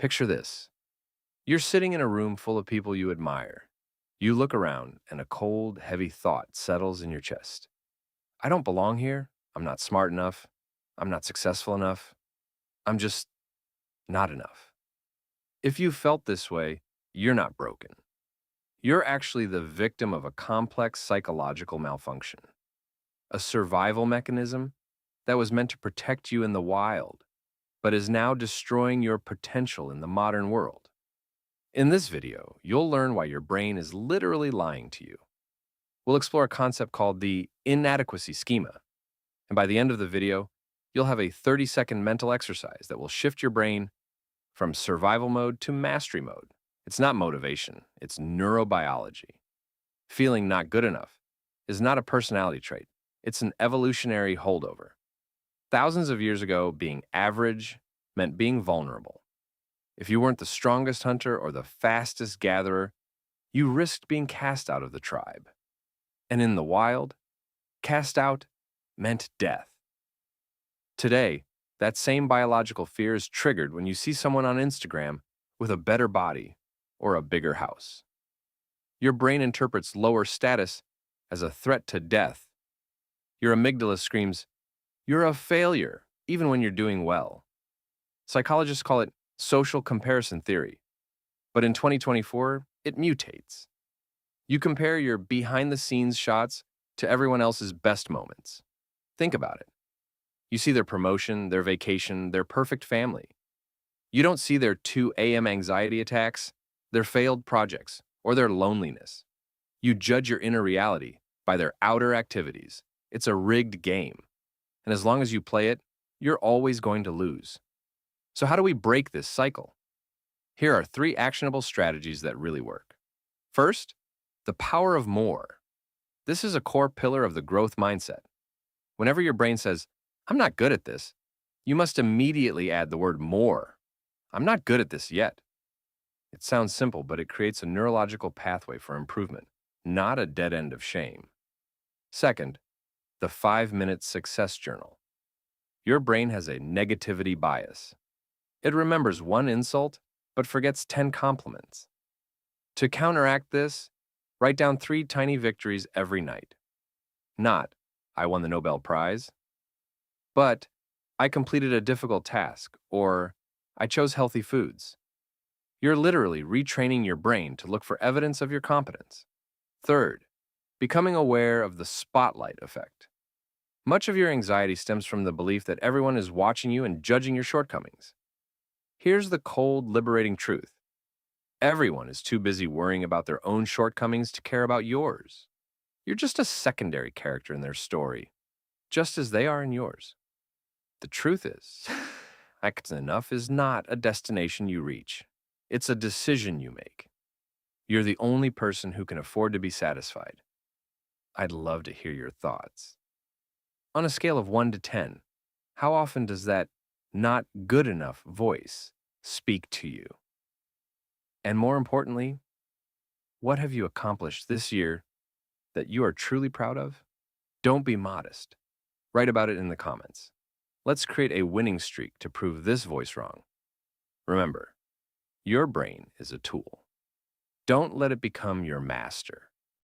Picture this. You're sitting in a room full of people you admire. You look around, and a cold, heavy thought settles in your chest. I don't belong here. I'm not smart enough. I'm not successful enough. I'm just not enough. If you felt this way, you're not broken. You're actually the victim of a complex psychological malfunction, a survival mechanism that was meant to protect you in the wild, but is now destroying your potential in the modern world. In this video, you'll learn why your brain is literally lying to you. We'll explore a concept called the Inadequacy Schema, and by the end of the video, you'll have a 30-second mental exercise that will shift your brain from survival mode to mastery mode. It's not motivation, it's neurobiology. Feeling not good enough is not a personality trait, it's an evolutionary holdover. Thousands of years ago, being average meant being vulnerable. If you weren't the strongest hunter or the fastest gatherer, you risked being cast out of the tribe. And in the wild, cast out meant death. Today, that same biological fear is triggered when you see someone on Instagram with a better body or a bigger house. Your brain interprets lower status as a threat to death. Your amygdala screams, "You're a failure," even when you're doing well. Psychologists call it social comparison theory, but in 2024, it mutates. You compare your behind-the-scenes shots to everyone else's best moments. Think about it. You see their promotion, their vacation, their perfect family. You don't see their 2 a.m. anxiety attacks, their failed projects, or their loneliness. You judge your inner reality by their outer activities. It's a rigged game. And as long as you play it, you're always going to lose. So how do we break this cycle? Here are 3 actionable strategies that really work. First, the power of more. This is a core pillar of the growth mindset. Whenever your brain says, "I'm not good at this," you must immediately add the word more. I'm not good at this yet. It sounds simple, but it creates a neurological pathway for improvement, not a dead end of shame. Second, the 5-minute success journal. Your brain has a negativity bias. It remembers 1 insult, but forgets 10 compliments. To counteract this, write down 3 tiny victories every night. Not, "I won the Nobel Prize," but "I completed a difficult task," or "I chose healthy foods." You're literally retraining your brain to look for evidence of your competence. Third, becoming aware of the spotlight effect. Much of your anxiety stems from the belief that everyone is watching you and judging your shortcomings. Here's the cold, liberating truth. Everyone is too busy worrying about their own shortcomings to care about yours. You're just a secondary character in their story, just as they are in yours. The truth is, acts enough is not a destination you reach. It's a decision you make. You're the only person who can afford to be satisfied. I'd love to hear your thoughts. On a scale of 1 to 10, how often does that "not good enough" voice speak to you? And more importantly, what have you accomplished this year that you are truly proud of? Don't be modest. Write about it in the comments. Let's create a winning streak to prove this voice wrong. Remember, your brain is a tool. Don't let it become your master.